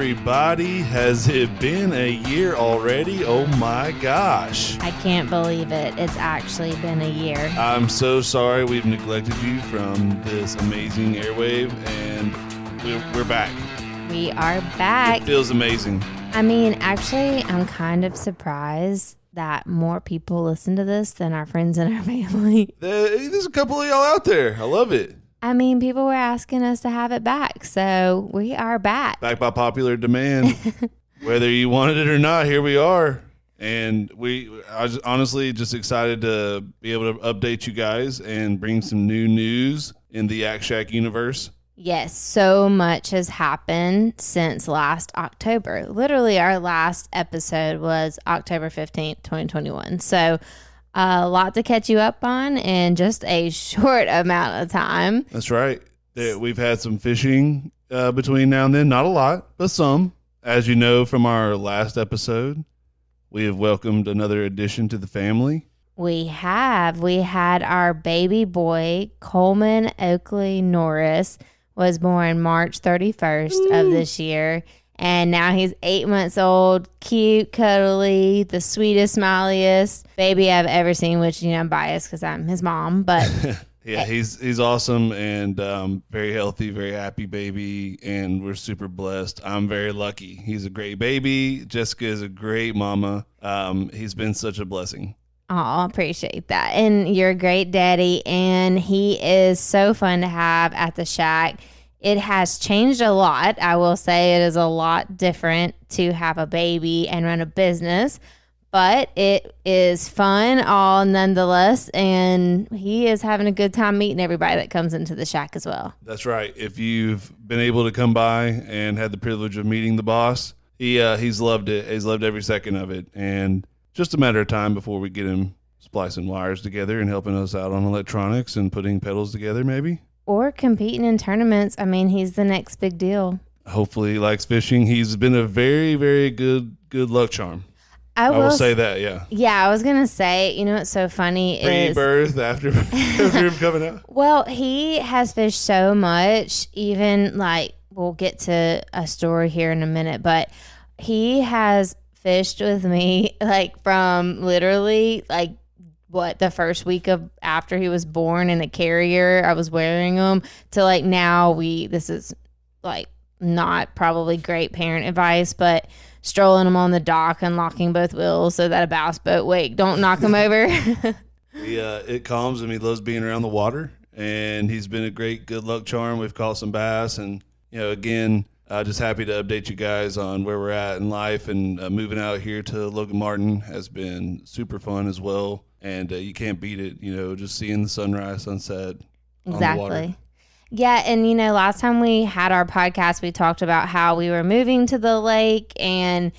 everybody. Has it been a year already? Oh my gosh. I can't believe it. It's actually been a year. I'm so sorry we've neglected you from this amazing airwave, and we're back. We are back. It feels amazing. I mean, actually, I'm kind of surprised that more people listen to this than our friends and our family. There's a couple of y'all out there. I love it. I mean, people were asking us to have it back, so we are back. Back by popular demand. Whether you wanted it or not, here we are. And I was honestly just excited to be able to update you guys and bring some new news in the backkkk universe. Yes, so much has happened since last October. Literally, our last episode was October 15th, 2021. So a lot to catch you up on in just a short amount of time. That's right. We've had some fishing between now and then. Not a lot, but some. As you know from our last episode, we have welcomed another addition to the family. We have. We had our baby boy, Coleman Oakley Norris, was born March 31st of this year. And now he's 8 months old, cute, cuddly, the sweetest, smiliest baby I've ever seen, which, you know, I'm biased because I'm his mom. But yeah, he's awesome and very healthy, very happy baby. And we're super blessed. I'm very lucky. He's a great baby. Jessica is a great mama. He's been such a blessing. Oh, I appreciate that. And you're a great daddy. And he is so fun to have at the shack. It has changed a lot. I will say it is a lot different to have a baby and run a business, but it is fun all nonetheless. And he is having a good time meeting everybody that comes into the shack as well. That's right. If you've been able to come by and had the privilege of meeting the boss, he's loved it. He's loved every second of it. And just a matter of time before we get him splicing wires together and helping us out on electronics and putting pedals together maybe. Or competing in tournaments. I mean, he's the next big deal. Hopefully he likes fishing. He's been a very, very good luck charm. I will say that, yeah. Yeah, I was going to say, you know what's so funny is... Pre-birth, after him coming out? Well, he has fished so much, even like, we'll get to a story here in a minute, but he has fished with me like from literally like the first week of after he was born in a carrier, I was wearing them, to like now this is like not probably great parent advice, but strolling them on the dock, unlocking both wheels so that a bass boat, don't knock him over. It calms him. He loves being around the water, and he's been a great good luck charm. We've caught some bass, and again, just happy to update you guys on where we're at in life, and moving out here to Logan Martin has been super fun as well. And you can't beat it, just seeing the sunrise, sunset on the water. Yeah, and last time we had our podcast, we talked about how we were moving to the lake, and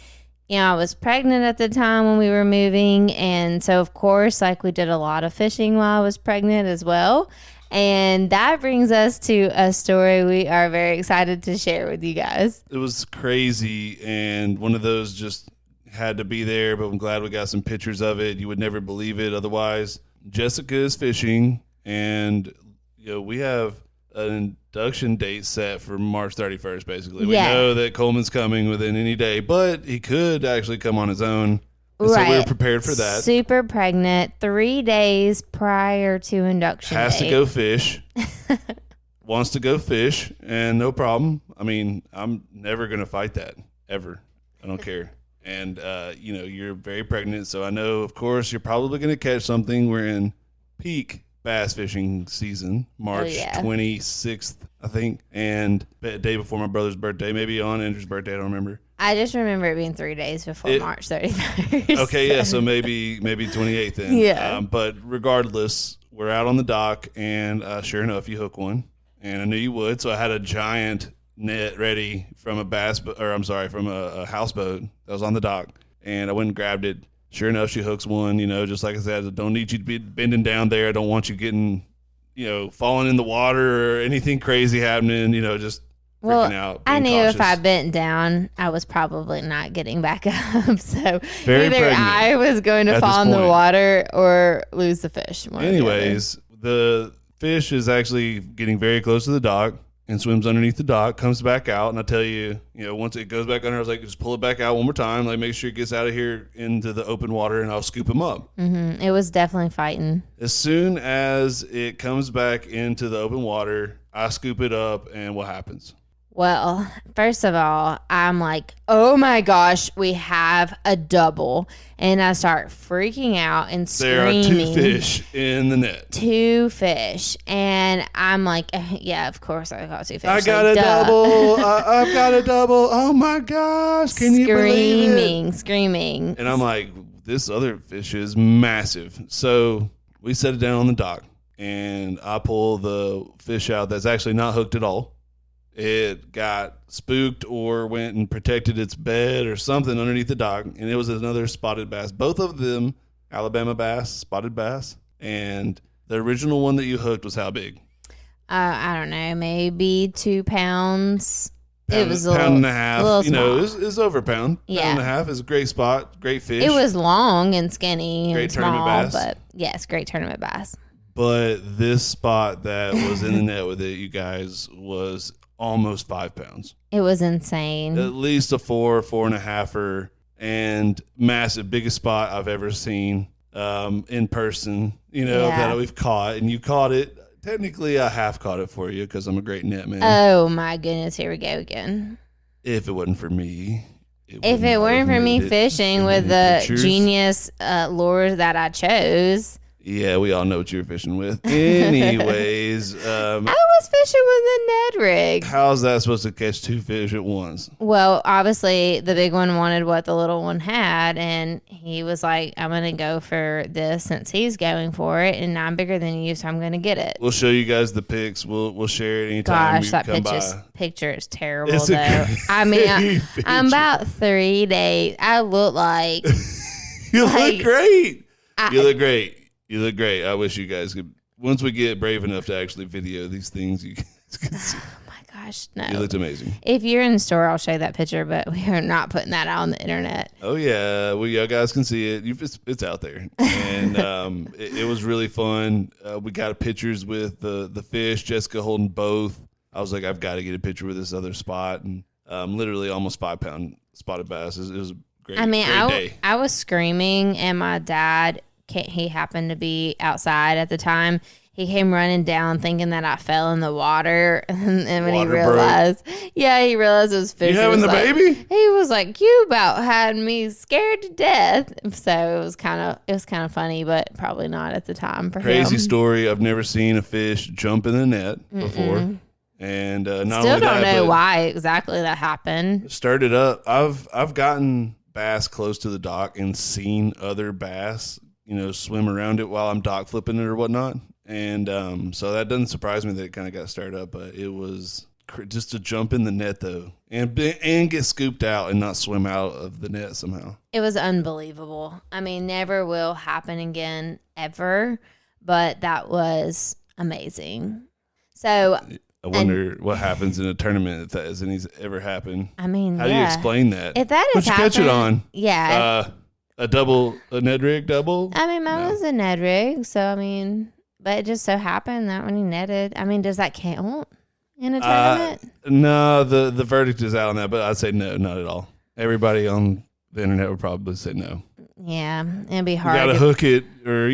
I was pregnant at the time when we were moving, and so of course, like, we did a lot of fishing while I was pregnant as well. And that brings us to a story we are very excited to share with you guys. It was crazy, and one of those just had to be there, but I'm glad we got some pictures of it. You would never believe it otherwise. Jessica is fishing, and we have an induction date set for March 31st, basically. We know that Coleman's coming within any day, but he could actually come on his own. And right. So we were prepared for that. Super pregnant, 3 days prior to induction Has date. to go fish. Wants to go fish, and no problem. I mean, I'm never going to fight that, ever. I don't care. And, you're very pregnant, so I know, of course, you're probably going to catch something. We're in peak bass fishing season, March 26th, I think, and the day before my brother's birthday, maybe on Andrew's birthday, I don't remember. I just remember it being 3 days before March 31st. Okay, yeah, so maybe 28th then. Yeah. But regardless, we're out on the dock, and sure enough, you hook one, and I knew you would, so I had a giant net ready from from a houseboat that was on the dock, and I went and grabbed it. Sure enough, she hooks one, just like I said, I don't need you to be bending down there. I don't want you getting, falling in the water or anything crazy happening, just freaking out. I knew cautious. If I bent down, I was probably not getting back up. So Very either pregnant I was going to fall in the water or lose the fish. Anyways, the fish is actually getting very close to the dock. and swims underneath the dock, comes back out, and I tell you, once it goes back under, I was like, just pull it back out one more time, like make sure it gets out of here into the open water, and I'll scoop him up. Mm-hmm. It was definitely fighting. As soon as it comes back into the open water, I scoop it up, and what happens? Well, first of all, I'm like, oh my gosh, we have a double. And I start freaking out and screaming. There are 2 fish in the net. 2 fish. And I'm like, yeah, of course I got 2 fish. I got a double. I've got a double. Oh my gosh. Can you believe it? Screaming. And I'm like, this other fish is massive. So we set it down on the dock, and I pull the fish out that's actually not hooked at all. It got spooked or went and protected its bed or something underneath the dock, and it was another spotted bass. Both of them Alabama bass, spotted bass, and the original one that you hooked was how big? I don't know, maybe 2 pounds. It was a pound and a half. It was over a pound. Yeah. Pound and a half is a great spot, great fish. It was long and skinny great and tournament small, bass. but yes, great tournament bass. But this spot that was in the net with it, you guys, was almost 5 pounds. It was insane. At least a 4.5-er, and massive, biggest spot I've ever seen in person, that we've caught. And you caught it. Technically, I half caught it for you because I'm a great net man. Oh, my goodness. Here we go again. If it wasn't for me. If it weren't for me fishing with the genius lures that I chose. Yeah, we all know what you were fishing with. Anyways. I was fishing with a Ned rig. How's that supposed to catch 2 fish at once? Well, obviously, the big one wanted what the little one had, and he was like, I'm going to go for this since he's going for it, and I'm bigger than you, so I'm going to get it. We'll show you guys the pics. We'll share it anytime. Gosh, that picture is terrible, it's though. I mean, I'm about 3 days. I look like... You look great. You look great. You look great. I wish you guys could. Once we get brave enough to actually video these things, you guys can see. Oh my gosh, no! You looked amazing. If you're in the store, I'll show you that picture, but we are not putting that out on the internet. Oh yeah, well, y'all guys can see it. It's out there, and it was really fun. We got pictures with the fish. Jessica holding both. I was like, I've got to get a picture with this other spot, and literally almost 5-pound spotted bass. It was a great. I mean, great day. I was screaming, and my dad. He happened to be outside at the time. He came running down thinking that I fell in the water. And when he realized, he realized it was fish. You having the baby? He was like, you about had me scared to death. So it was kind of funny, but probably not at the time for him. Crazy story. I've never seen a fish jump in the net before. And not still only don't that, know why exactly that happened. Started up. I've gotten bass close to the dock and seen other bass swim around it while I'm dock flipping it or whatnot. And so that doesn't surprise me that it kind of got started up, but it was just to jump in the net though and get scooped out and not swim out of the net somehow. It was unbelievable. I mean, never will happen again ever, but that was amazing. So I wonder what happens in a tournament if that hasn't ever happened. I mean, how do you explain that? If that is What'd you catch it on? Yeah. A Ned rig double? I mean, mine was a Ned rig, so I mean, but it just so happened that when he netted, I mean, does that count in a tournament? No, the verdict is out on that, but I'd say no, not at all. Everybody on the internet would probably say no. Yeah, it'd be hard. You gotta hook it, or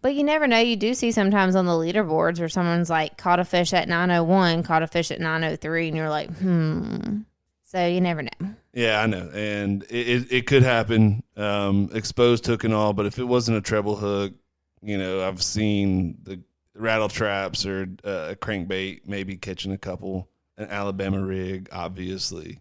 But you never know. You do see sometimes on the leaderboards where someone's like caught a fish at 901, caught a fish at 903, and you're like, So you never know. Yeah, I know. And it could happen, exposed hook and all, but if it wasn't a treble hook, I've seen the rattle traps or a crankbait, maybe catching a couple, an Alabama rig, obviously.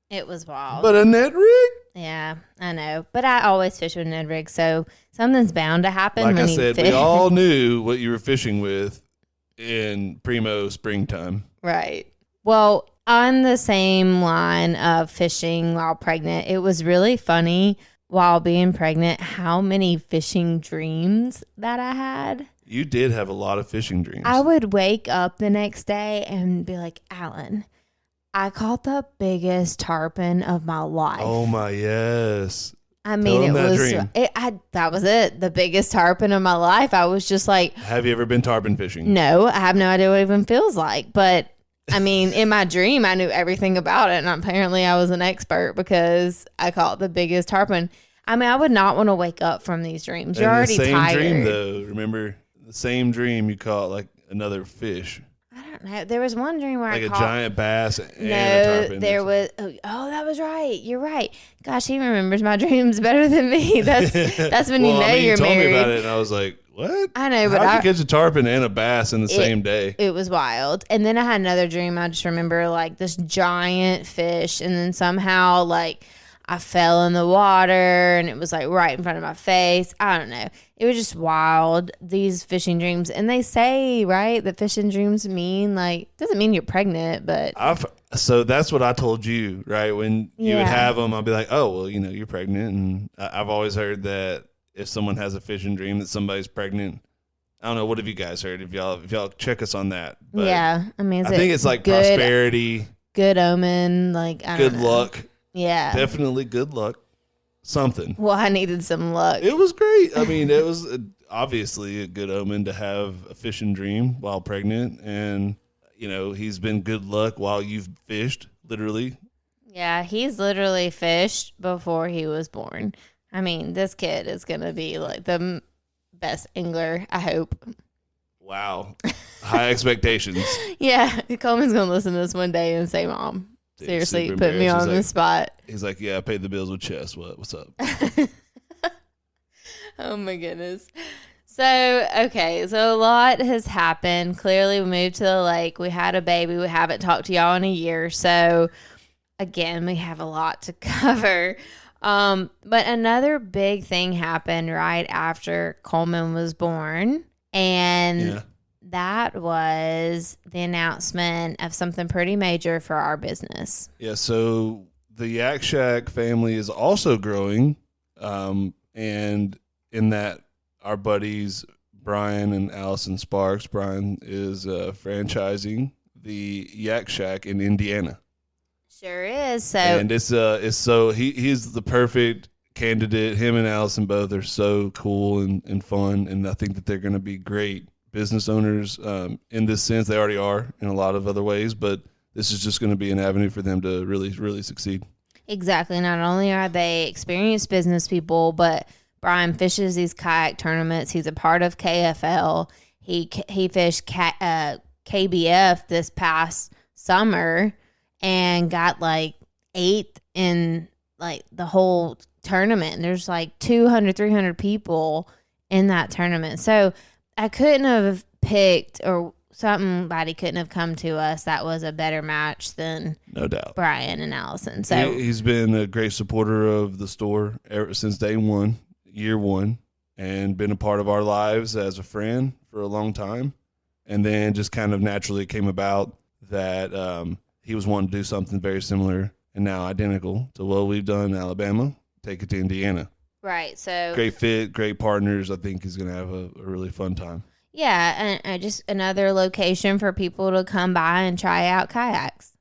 It was wild. But a Ned rig? Yeah, I know. But I always fish with Ned rig, so something's bound to happen like when I said, we all knew what you were fishing with in primo springtime. Right. Well, on the same line of fishing while pregnant, it was really funny while being pregnant how many fishing dreams that I had. You did have a lot of fishing dreams. I would wake up the next day and be like, Alan, I caught the biggest tarpon of my life. Oh my, yes. I mean, that was it. The biggest tarpon of my life. I was just like, have you ever been tarpon fishing? No, I have no idea what it even feels like, but I mean, in my dream, I knew everything about it. And apparently I was an expert because I caught the biggest tarpon. I mean, I would not want to wake up from these dreams. You're already the same tired. dream, though. Remember, the same dream you caught like another fish. I don't know. There was one dream where like I a caught... giant bass and a No, tarpon. there was... Oh, that was right. You're right. Gosh, he remembers my dreams better than me. That's when you know you're you told married. me about it, and I was like, what? I know, but How'd you catch a tarpon and a bass in the same day? It was wild. And then I had another dream. I just remember like this giant fish, and then somehow like I fell in the water, and it was like right in front of my face. I don't know. It was just wild, these fishing dreams. And they say, right, that fishing dreams mean like, doesn't mean you're pregnant, but... So that's what I told you, right? When you would have them, I'll be like, oh, well, you're pregnant. And I've always heard that if someone has a fishing dream that somebody's pregnant, I don't know. What have you guys heard? If y'all check us on that. But yeah. I mean, I think it's like prosperity. Good omen. Like, I don't know. Good luck. Yeah. Definitely good luck. Something. Well, I needed some luck. It was great. I mean, it was obviously a good omen to have a fishing dream while pregnant. And, he's been good luck while you've fished, literally. Yeah, he's literally fished before he was born. I mean, this kid is going to be like the best angler, I hope. Wow. High expectations. Yeah, Coleman's going to listen to this one day and say, Mom, seriously, put me on the spot. He's like, yeah, I paid the bills with chess. What's up? Oh, my goodness. So a lot has happened. Clearly, we moved to the lake. We had a baby. We haven't talked to y'all in a year. So, again, we have a lot to cover. But another big thing happened right after Coleman was born. And that was the announcement of something pretty major for our business. Yeah, so the Yak Shack family is also growing. And in that, our buddies Brian and Allison Sparks. Brian is franchising the Yak Shack in Indiana. Sure is. So and it's he's the perfect candidate. Him and Allison both are so cool and fun, and I think that they're going to be great business owners in this sense. They already are in a lot of other ways, but this is just going to be an avenue for them to really, really succeed. Exactly. Not only are they experienced business people, but Brian fishes these kayak tournaments. He's a part of KFL. He fished KBF this past summer and got like 8th in like the whole tournament. And there's like 200, 300 people in that tournament. So I couldn't have picked, or somebody couldn't have come to us that was a better match than no doubt Brian and Allison. So he's been a great supporter of the store ever since day one. Year one, and been a part of our lives as a friend for a long time. And then just kind of naturally came about that he was wanting to do something very similar and now identical to what we've done in Alabama, take it to Indiana. Right. So great fit, great partners. I think he's going to have a really fun time. Yeah. And just another location for people to come by and try out kayaks.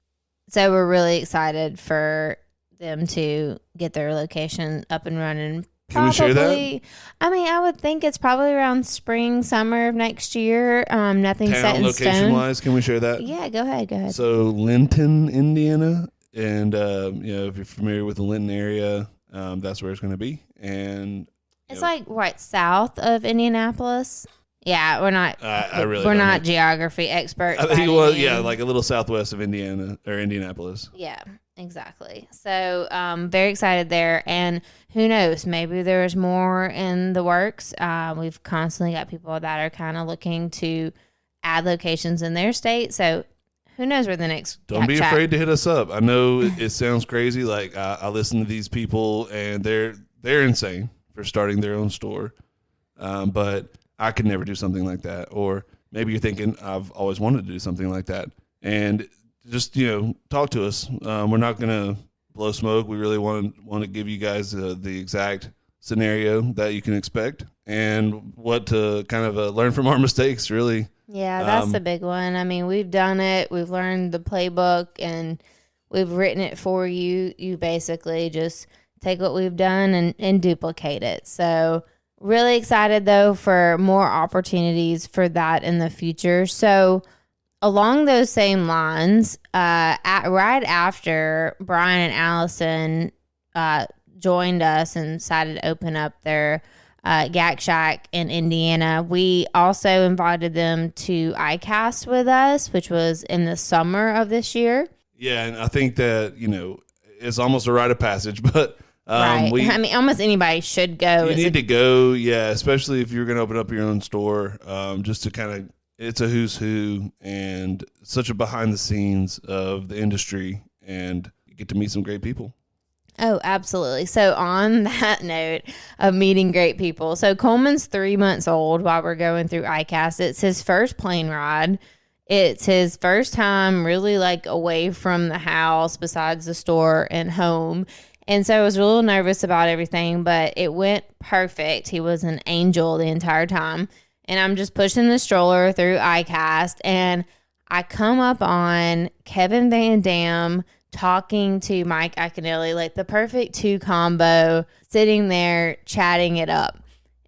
So we're really excited for them to get their location up and running. Can we share that? I mean, I would think it's probably around spring, summer of next year. Nothing set in stone. Location-wise, can we share that? Yeah, go ahead. So Linton, Indiana, and if you're familiar with the Linton area, that's where it's going to be. And it's like right south of Indianapolis. Yeah, we're not. We're not geography experts. I think it was like a little southwest of Indiana or Indianapolis. Yeah, exactly. So very excited there, and who knows? Maybe there's more in the works. We've constantly got people that are kind of looking to add locations in their state. So who knows where the next. Don't be afraid to hit us up. I know it sounds crazy. Like I listen to these people, and they're insane for starting their own store, but I could never do something like that. Or maybe you're thinking, I've always wanted to do something like that. And just, talk to us. We're not going to blow smoke. We really want to give you guys the exact scenario that you can expect and what to kind of learn from our mistakes, really. Yeah, that's the big one. I mean, we've done it. We've learned the playbook, and we've written it for you. You basically just take what we've done and duplicate it. So really excited, though, for more opportunities for that in the future. So along those same lines, right after Brian and Allison joined us and decided to open up their Yak Shack in Indiana, we also invited them to iCast with us, which was in the summer of this year. Yeah, and I think that, it's almost a rite of passage, but right. I mean, almost anybody should go. You need to go, yeah, especially if you're going to open up your own store, just to kind of, it's a who's who and such a behind the scenes of the industry, and you get to meet some great people. Oh, absolutely. So on that note of meeting great people, so Coleman's 3 months old while we're going through iCast. It's his first plane ride. It's his first time really like away from the house besides the store and home. And so I was a little nervous about everything, but it went perfect. He was an angel the entire time. And I'm just pushing the stroller through iCast, and I come up on Kevin Van Dam talking to Mike Iaconelli, like the perfect two combo, sitting there chatting it up.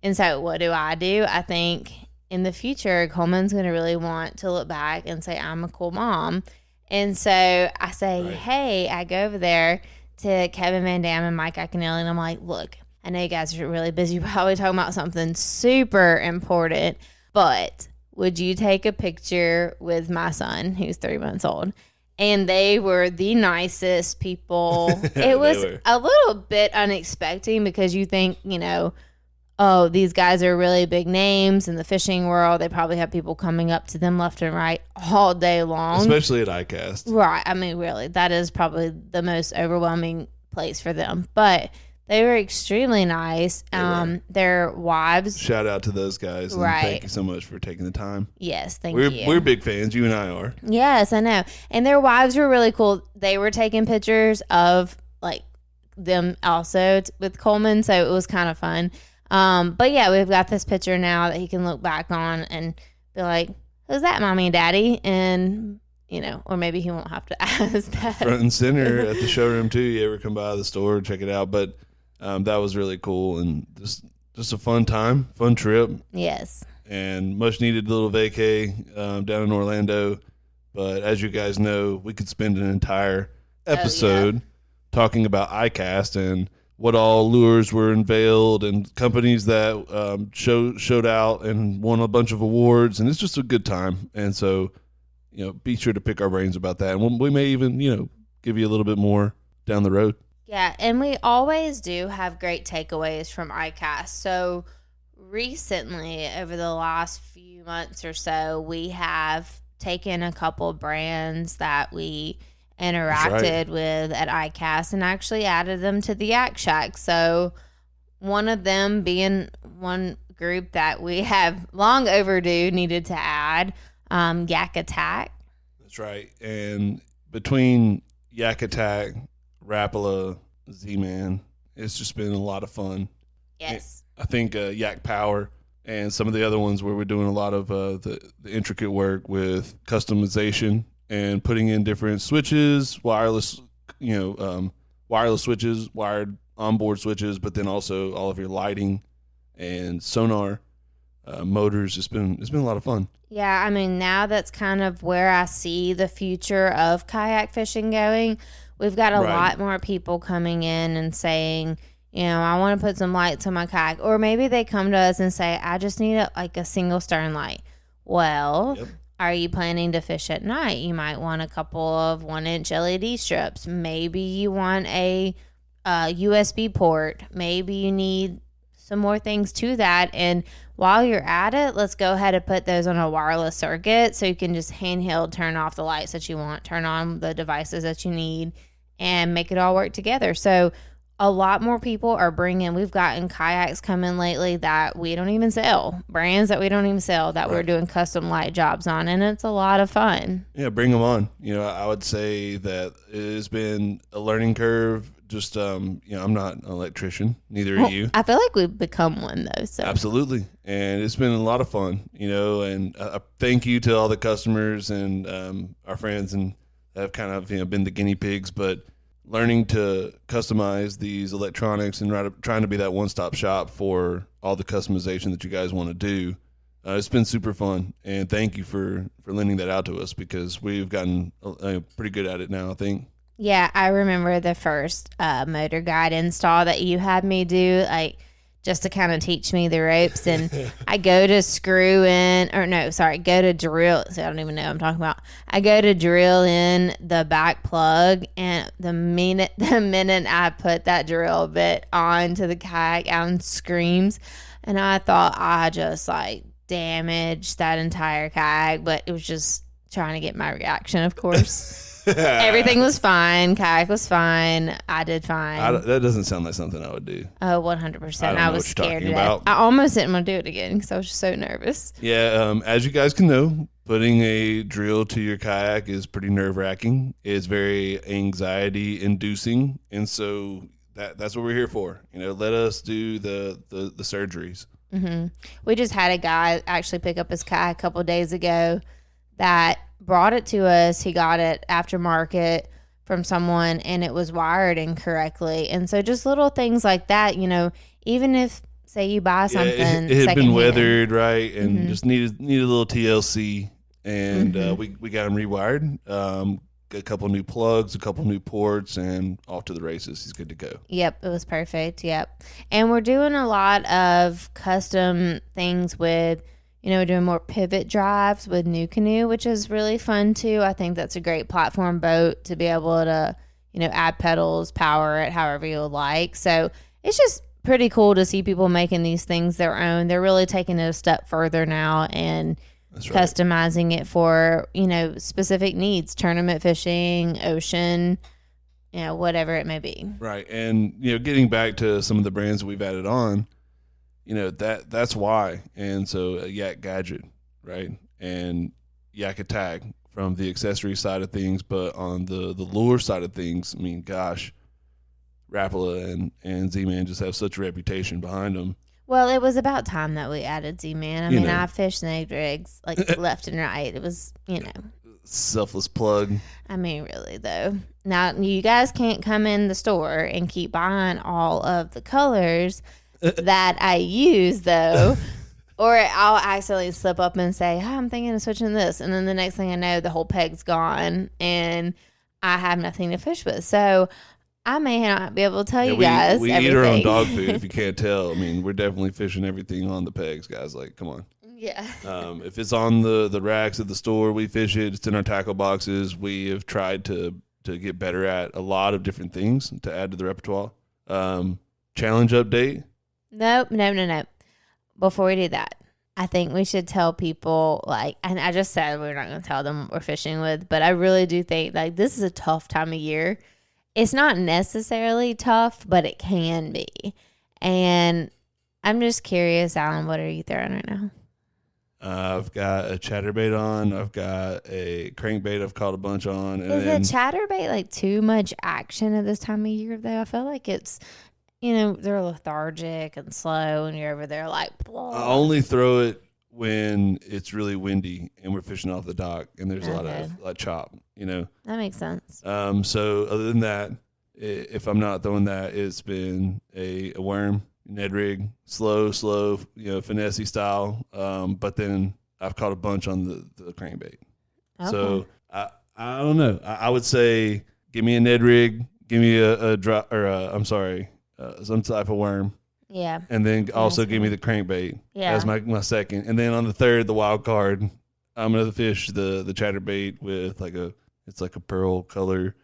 And so what do? I think in the future, Coleman's going to really want to look back and say, I'm a cool mom. And so I say, right. Hey, I go over there to Kevin Van Dam and Mike Iaconelli, and I'm like, look, I know you guys are really busy, probably talking about something super important, but would you take a picture with my son who's 3 months old? And they were the nicest people. It was a little bit unexpected because you think, oh, these guys are really big names in the fishing world. They probably have people coming up to them left and right all day long. Especially at iCast. Right. I mean, really, that is probably the most overwhelming place for them. But they were extremely nice. Their wives. Shout out to those guys. And right. Thank you so much for taking the time. Yes, thank you. We're big fans. You and I are. Yes, I know. And their wives were really cool. They were taking pictures of like them also with Coleman, so it was kind of fun. But yeah, we've got this picture now that he can look back on and be like, who's that, mommy and daddy? And, or maybe he won't have to ask that. Front and center at the showroom too. You ever come by the store, check it out. But that was really cool and just a fun time, fun trip. Yes. And much needed little vacay down in Orlando. But as you guys know, we could spend an entire episode talking about iCast and what all lures were unveiled and companies that showed out and won a bunch of awards. And it's just a good time. And so, be sure to pick our brains about that. And we may even, give you a little bit more down the road. Yeah, and we always do have great takeaways from iCast. So recently, over the last few months or so, we have taken a couple brands that we interacted with at iCast and actually added them to the Yak Shack. So one of them being one group that we have long overdue needed to add, Yak Attack. That's right. And between Yak Attack, Rapala, Z-Man, it's just been a lot of fun. Yes. I think Yak Power and some of the other ones where we're doing a lot of the intricate work with customization and putting in different switches, wireless switches, wired onboard switches, but then also all of your lighting and sonar motors. It's been a lot of fun. Yeah, I mean, now that's kind of where I see the future of kayak fishing going. We've got a lot more people coming in and saying, I want to put some lights on my kayak. Or maybe they come to us and say, I just need a single stern light. Well, Are you planning to fish at night? You might want a couple of 1-inch LED strips. Maybe you want a USB port. Maybe you need some more things to that. And while you're at it, let's go ahead and put those on a wireless circuit so you can just handheld turn off the lights that you want, turn on the devices that you need, and make it all work together. So a lot more people are we've gotten kayaks coming lately that we don't even sell, brands that we don't even sell that we're doing custom light jobs on, and it's a lot of fun. Yeah, bring them on. I would say that it has been a learning curve. Just, I'm not an electrician, neither are you. I feel like we've become one though. So absolutely. And it's been a lot of fun, and thank you to all the customers and our friends and have kind of, been the guinea pigs, but learning to customize these electronics and trying to be that one-stop shop for all the customization that you guys want to do It's been super fun, and thank you for lending that out to us because we've gotten pretty good at it now, I think. Yeah, I remember the first motor guide install that you had me do, like just to kind of teach me the ropes. And I go to screw in, or no, sorry, go to drill. So I don't even know what I'm talking about. I go to drill in the back plug, and the minute I put that drill bit onto the kayak, Alan screams, and I thought I just like damaged that entire kayak, but it was just trying to get my reaction, of course. Everything was fine. Kayak was fine. I did fine. That doesn't sound like something I would do. Oh, 100%. I was scared of that. about. I almost didn't want to do it again because I was just so nervous. Yeah, as you guys can know, putting a drill to your kayak is pretty nerve-wracking. It's very anxiety-inducing, and so that's what we're here for. Let us do the surgeries. Mm-hmm. We just had a guy actually pick up his kayak a couple of days ago that brought it to us. He got it aftermarket from someone, and it was wired incorrectly. And so just little things like that, even if, say, you buy something it had been weathered, right, and mm-hmm. just needed a little TLC, and we got him rewired. A couple new plugs, a couple new ports, and off to the races. He's good to go. Yep, it was perfect. Yep. And we're doing a lot of custom things with, doing more pivot drives with New Canoe, which is really fun too. I think that's a great platform boat to be able to, add pedals, power it however you like. So it's just pretty cool to see people making these things their own. They're really taking it a step further now and customizing it for, specific needs, tournament fishing, ocean, whatever it may be. Right. And, getting back to some of the brands that we've added on, that's why. And so Yak Gadget, right? And Yak Attack from the accessory side of things, but on the lure side of things, I mean, gosh, Rapala and Z-Man just have such a reputation behind them. Well, it was about time that we added Z-Man. I mean, I fished snake rigs like left and right. It was, selfless plug. I mean, really, though. Now, you guys can't come in the store and keep buying all of the colors that I use, though, or I'll accidentally slip up and say, I'm thinking of switching this. And then the next thing I know, the whole peg's gone and I have nothing to fish with. So I may not be able to tell you guys we everything. eat our own dog food, if you can't tell. I mean, we're definitely fishing everything on the pegs, guys. Like, come on. Yeah. If it's on the racks at the store, we fish it. It's in our tackle boxes. We have tried to get better at a lot of different things to add to the repertoire. Challenge update. Nope. Before we do that, I think we should tell people, and I just said we're not going to tell them what we're fishing with, but I really do think, this is a tough time of year. It's not necessarily tough, but it can be. And I'm just curious, Alan, what are you throwing right now? I've got a chatterbait on. I've got a crankbait I've caught a bunch on. And is a chatterbait too much action at this time of year, though? I feel like it's, they're lethargic and slow, and you're over there blah. I only throw it when it's really windy and we're fishing off the dock and there's a lot of chop, That makes sense. So other than that, if I'm not throwing that, it's been a worm, Ned rig, slow, finesse style. But then I've caught a bunch on the crankbait. Okay. So I don't know. I would say give me a Ned rig, give me a drop, or some type of worm. Yeah. And then also give me the crankbait as my second. And then on the third, the wild card, I'm going to fish the chatterbait with it's like a pearl color,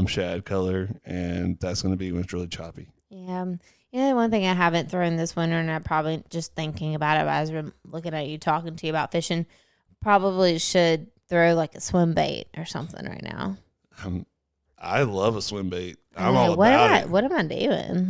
shad color. And that's going to be when it's really choppy. Yeah. One thing I haven't thrown this winter, and I'm probably just thinking about it as we're looking at you, talking to you about fishing, probably should throw a swim bait or something right now. I love a swim bait. I'm all about it. What am I doing?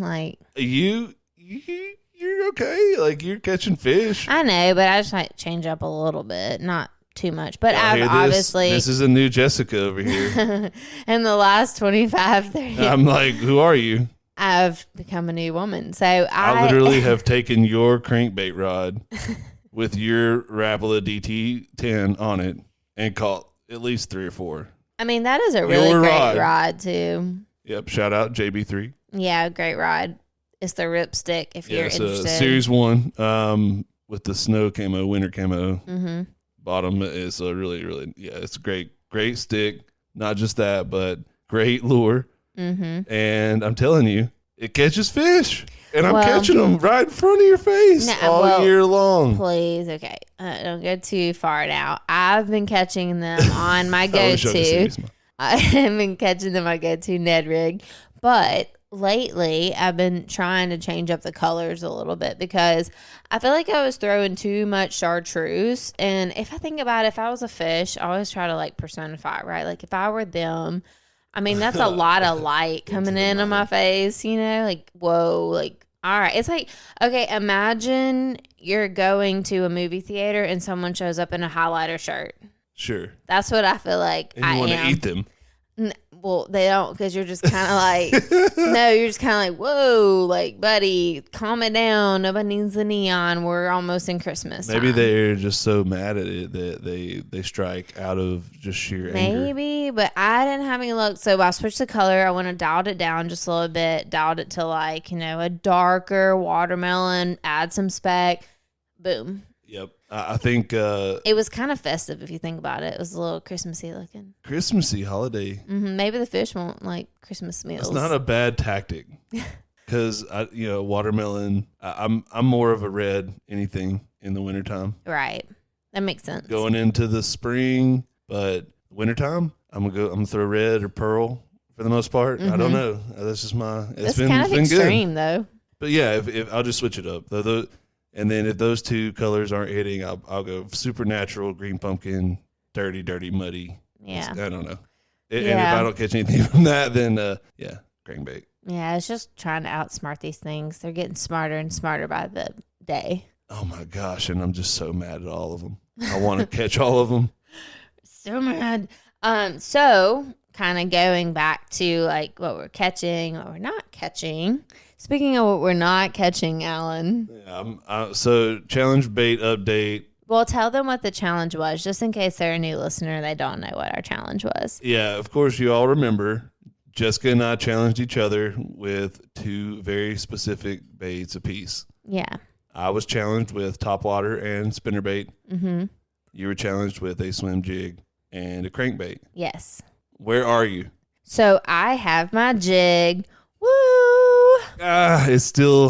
You're okay. You're catching fish. I know, but I just change up a little bit, not too much. But I've obviously... This is a new Jessica over here. In the last 25, 30... I'm like, who are you? I've become a new woman. So I literally have taken your crankbait rod with your Rapala DT10 on it and caught at least 3 or 4. I mean, that is a really great rod too. Yep. Shout out JB3. Yeah, great rod. It's the Ripstick if you're interested. Series 1. with the snow camo, winter camo. Mm-hmm. Bottom is a really, really, it's a great stick. Not just that, but great lure. Mm-hmm. And I'm telling you, it catches fish. And I'm catching them right in front of your face all year long. Please, okay. Don't go too far now. I've been catching them on my go-to. I've been catching them on my go-to Ned rig. But lately, I've been trying to change up the colors a little bit because I feel like I was throwing too much chartreuse. And if I think about it, if I was a fish, I always try to like personify, right? Like if I were them, I mean, that's a lot of light coming in on my face, you know, like, whoa, like, all right. It's like, okay, imagine you're going to a movie theater and someone shows up in a highlighter shirt. Sure. That's what I feel like and you want to eat them. Well, they don't, because you're just kind of like, no, you're just kind of like, whoa, like, buddy, calm it down. Nobody needs the neon. We're almost in Christmas time. Maybe they're just so mad at it that they strike out of just sheer anger. Maybe, but I didn't have any luck. So I switched the color. I went and dialed it down just a little bit, dialed it to like, you know, a darker watermelon, add some speck. Boom. Yep. I think it was kind of festive if you think about it. It was a little Christmassy looking. Christmassy holiday. Mm-hmm. Maybe the fish won't like Christmas meals. It's not a bad tactic because watermelon. I'm more of a red anything in the wintertime. Right, that makes sense. Going into the spring, but wintertime, I'm gonna throw red or pearl for the most part. Mm-hmm. I don't know. That's just my. It's kind of extreme though. But yeah, if I'll just switch it up. And then if those two colors aren't hitting, I'll go supernatural, green pumpkin, dirty, muddy. Yeah. I don't know. And if I don't catch anything from that, then crankbait. Yeah, it's just trying to outsmart these things. They're getting smarter and smarter by the day. Oh my gosh, and I'm just so mad at all of them. I want to catch all of them. So mad. So kind of going back to like what we're catching, what we're not catching. Speaking of what we're not catching, Alan. Yeah, so challenge bait update. Well, tell them what the challenge was, just in case they're a new listener and they don't know what our challenge was. Yeah, of course, you all remember. Jessica and I challenged each other with 2 very specific baits apiece. Yeah. I was challenged with topwater and spinnerbait. Mm-hmm. You were challenged with a swim jig and a crankbait. Yes. Where are you? So I have my jig. Woo! It's still,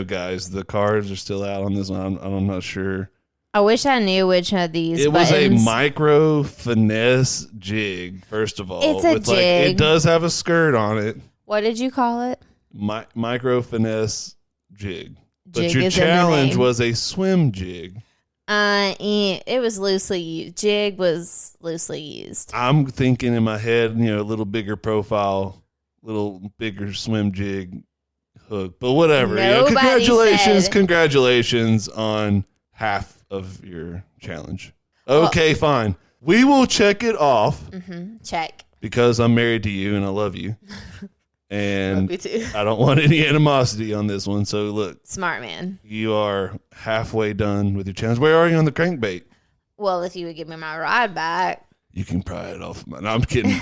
guys, the cards are still out on this one. I'm not sure. I wish I knew which of these buttons. Was a micro finesse jig, first of all. It's a jig. It does have a skirt on it. What did you call it? Micro finesse jig. But Jig your challenge was a swim jig. It was loosely used. Jig was loosely used. I'm thinking in my head, a little bigger profile, little bigger swim jig hook, but whatever. Congratulations on half of your challenge. Okay, fine. We will check it off. Mm-hmm. Check. Because I'm married to you and I love you. And me too. I don't want any animosity on this one. So look. Smart man. You are halfway done with your challenge. Where are you on the crankbait? Well, if you would give me my rod back. You can pry it off. No, I'm kidding.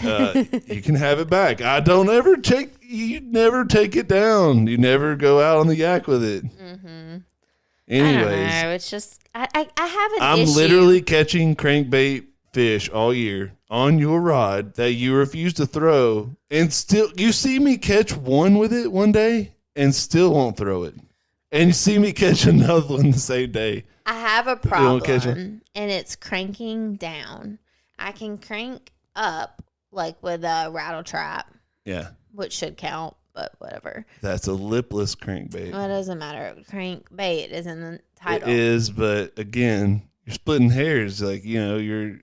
You can have it back. You never take it down. You never go out on the yak with it. Mm-hmm. Anyways. I don't know. It's just, I have an I'm issue. literally catching crankbait fish all year on your rod that you refuse to throw. And still, you see me catch one with it one day and still won't throw it. And you see me catch another one the same day. I have a problem, and it's cranking down. I can crank up like with a rattle trap. Yeah. Which should count, but whatever. That's a lipless crankbait. Well, it doesn't matter. Crankbait is in the title. It is, but again, you're splitting hairs. Like, the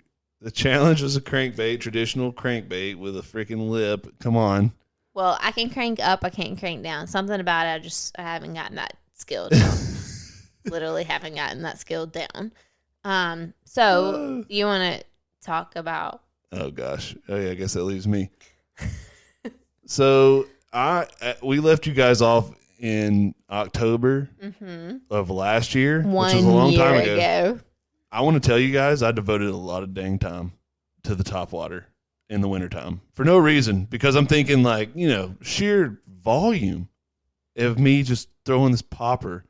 challenge was a crankbait, traditional crankbait with a freaking lip. Come on. Well, I can crank up. I can't crank down. Something about it, I haven't gotten that skill down. Literally haven't gotten that skill down. So you want to talk about? Oh gosh. Oh yeah. I guess that leaves me. So we left you guys off in October of last year, which was a long time ago. I want to tell you guys, I devoted a lot of dang time to the topwater in the wintertime for no reason, because I'm thinking sheer volume of me just throwing this popper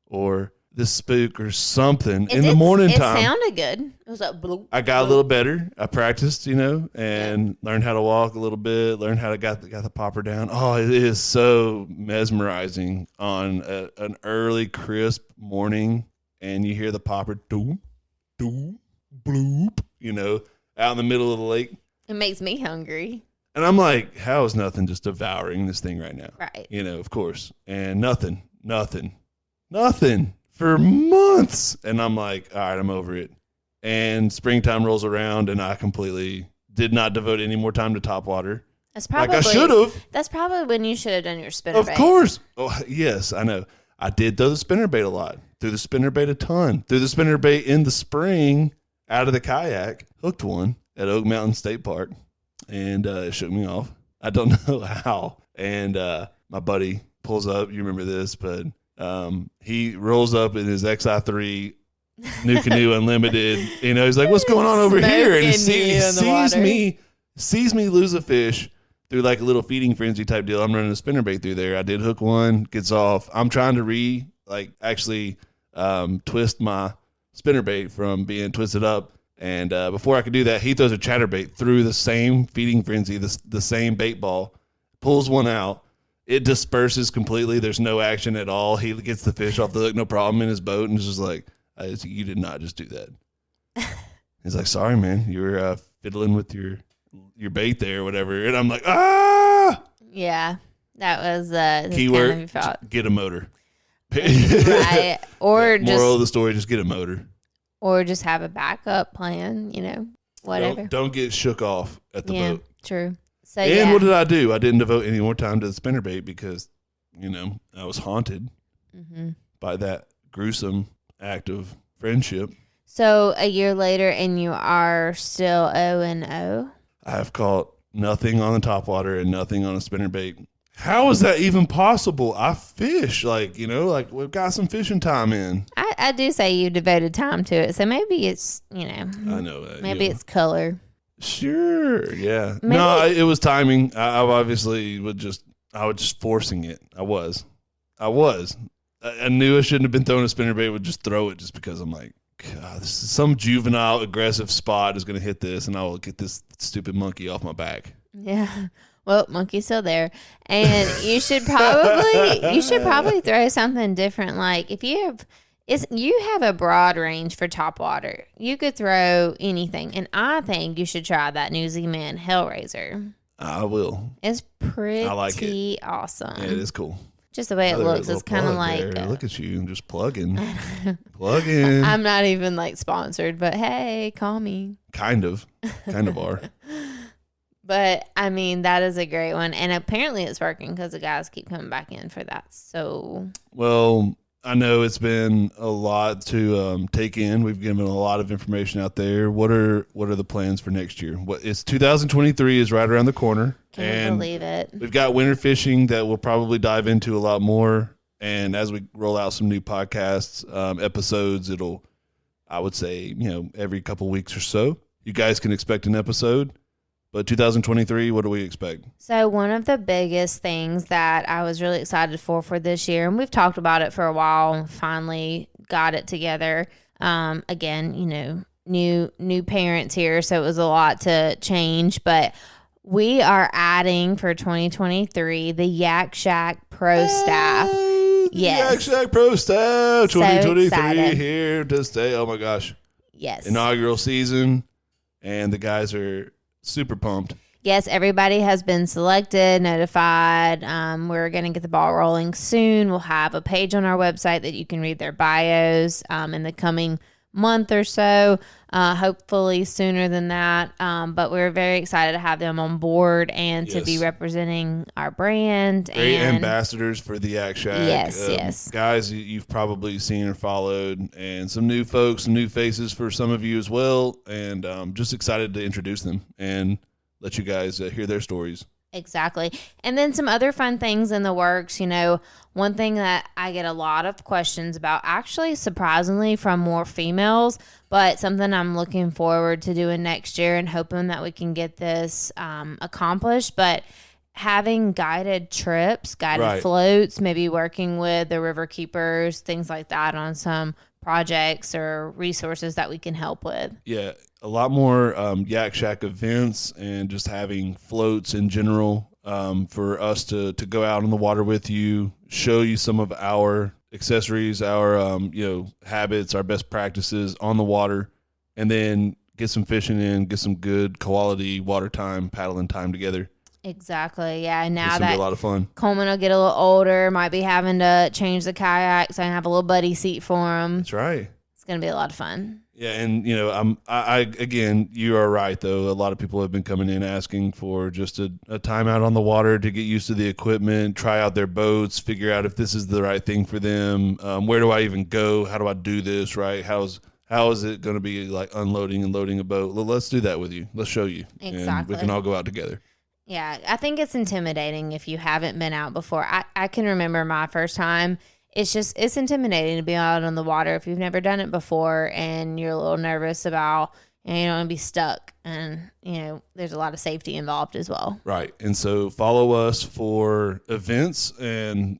or this spook or something in the morning time. It sounded good. It was like bloop. I got a little better. I practiced, and learned how to walk a little bit. Learned how to got the popper down. Oh, it is so mesmerizing on an early, crisp morning, and you hear the popper doom, doom, bloop. Out in the middle of the lake. It makes me hungry. And I'm like, how is nothing just devouring this thing right now? Right. Of course. And nothing for months. And I'm like, all right, I'm over it. And springtime rolls around, and I completely did not devote any more time to topwater. That's probably like I should have. That's probably when you should have done your spinnerbait. Of course. Oh, yes, I know. I did throw the spinnerbait a lot. Threw the spinnerbait a ton. Threw the spinnerbait in the spring out of the kayak. Hooked one at Oak Mountain State Park. And it shook me off. I don't know how. And my buddy pulls up. You remember this, but he rolls up in his XI3 New Canoe Unlimited. He's like, "What's going on over here?" And he sees me lose a fish through like a little feeding frenzy type deal. I'm running a spinnerbait through there. I did hook one, gets off. I'm trying to twist my spinnerbait from being twisted up. And before I could do that, he throws a chatterbait through the same feeding frenzy, the same bait ball, pulls one out. It disperses completely. There's no action at all. He gets the fish off the hook, no problem, in his boat, and is just like, you did not just do that. He's like, sorry, man. You were fiddling with your bait there or whatever. And I'm like, ah! Yeah, that was the keyword, get a motor. Right. Or moral of the story, just get a motor. Or just have a backup plan, whatever. Don't get shook off at the boat. True. So, and what did I do? I didn't devote any more time to the spinnerbait because, I was haunted by that gruesome act of friendship. So a year later, and you are still 0-0? I have caught nothing on the topwater and nothing on a spinnerbait. How is that even possible? I fish, we've got some fishing time in. I do say you devoted time to it, so maybe it's, I know that. Maybe it's color. Sure, yeah. Maybe. No, it was timing. I obviously I was just forcing it. I was. I knew I shouldn't have been throwing a spinnerbait. Would just throw it just because I'm like, God, this is some juvenile aggressive spot is going to hit this, and I will get this stupid monkey off my back. Yeah. Well, monkey's still there, and you should probably throw something different. Like if you have a broad range for topwater, you could throw anything, and I think you should try that New Zealand Hellraiser. I will. It's pretty awesome. Yeah, it is cool. Just the way it looks, it's kind of like look at you, just plugging. Plugging. I'm not even sponsored, but hey, call me. Kind of are. But, that is a great one. And apparently it's working because the guys keep coming back in for that. So. Well, I know it's been a lot to take in. We've given a lot of information out there. What are the plans for next year? It's 2023 is right around the corner. Can't believe it. We've got winter fishing that we'll probably dive into a lot more. And as we roll out some new podcasts, episodes, I would say, every couple weeks or so, you guys can expect an episode. But 2023, what do we expect? So one of the biggest things that I was really excited for this year, and we've talked about it for a while, finally got it together. Again, new parents here, so it was a lot to change. But we are adding for 2023 the Yak Shack Pro staff. Yes. Yak Shack Pro staff 2023 here to stay. Oh my gosh. Yes. Inaugural season, and the guys are super pumped. Yes, everybody has been selected, notified. We're going to get the ball rolling soon. We'll have a page on our website that you can read their bios in the coming month or so, hopefully sooner than that. But we're very excited to have them on board and to be representing our brand. Great ambassadors for the Yak Shack. Yes. Guys you've probably seen or followed, and some new folks, some new faces for some of you as well. And just excited to introduce them and let you guys hear their stories. Exactly. And then some other fun things in the works. One thing that I get a lot of questions about, actually surprisingly from more females, but something I'm looking forward to doing next year and hoping that we can get this accomplished. But having guided trips, guided Right. floats, maybe working with the river keepers, things like that on some projects or resources that we can help with. Yeah, a lot more Yak Shack events and just having floats in general for us to go out on the water with you, show you some of our accessories, our habits, our best practices on the water, and then get some fishing in, get some good quality water time, paddling time together. Exactly. Yeah. Now It's gonna that be a lot of fun. Coleman will get a little older, might be having to change the kayaks and have a little buddy seat for him. That's right. It's going to be a lot of fun. Yeah, and I again, you are right though. A lot of people have been coming in asking for just a time out on the water to get used to the equipment, try out their boats, figure out if this is the right thing for them. Where do I even go? How do I do this? Right? How is it going to be like unloading and loading a boat? Well, let's do that with you. Let's show you. Exactly. And we can all go out together. Yeah, I think it's intimidating if you haven't been out before. I can remember my first time. It's intimidating to be out on the water if you've never done it before and you're a little nervous about, you don't want to be stuck. And, there's a lot of safety involved as well. Right. And so follow us for events and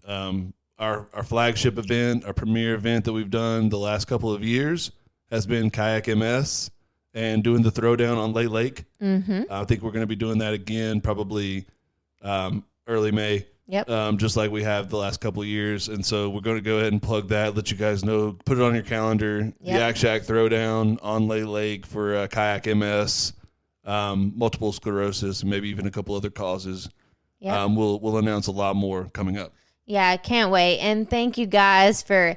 our flagship event, our premier event that we've done the last couple of years has been Kayak MS and doing the throwdown on Lay Lake. Mm-hmm. I think we're going to be doing that again probably early May. Yep. Just like we have the last couple of years. And so we're going to go ahead and plug that, let you guys know, put it on your calendar. Yep. The Yak Shack Throwdown on Lay Lake for Kayak MS, multiple sclerosis, and maybe even a couple other causes. Yep. We'll announce a lot more coming up. Yeah, I can't wait. And thank you guys for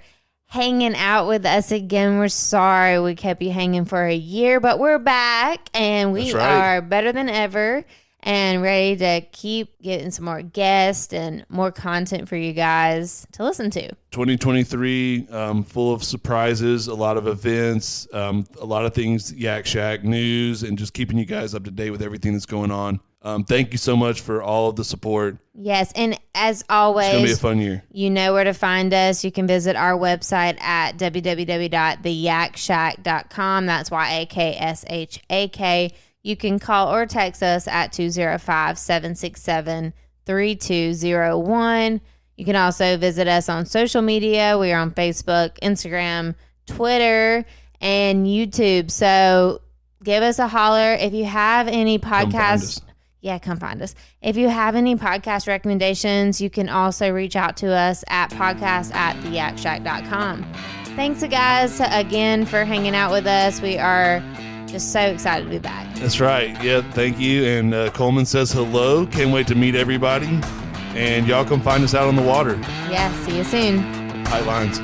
hanging out with us again. We're sorry we kept you hanging for a year, but we're back and we are better than ever and ready to keep getting some more guests and more content for you guys to listen to. 2023, full of surprises, a lot of events, a lot of things, Yak Shack news, and just keeping you guys up to date with everything that's going on. Thank you so much for all of the support. Yes, and as always, it's going to be a fun year. You know where to find us. You can visit our website at www.theyakshack.com. That's YAKSHAK. You can call or text us at 205-767-3201. You can also visit us on social media. We are on Facebook, Instagram, Twitter, and YouTube. So give us a holler. If you have any podcasts, come find us. If you have any podcast recommendations, you can also reach out to us at podcast@theyakshack.com. Thanks, guys, again for hanging out with us. We are just so excited to be back. That's right. Yeah, thank you. And Coleman says hello. Can't wait to meet everybody. And y'all come find us out on the water. Yeah, see you soon. Tight lines.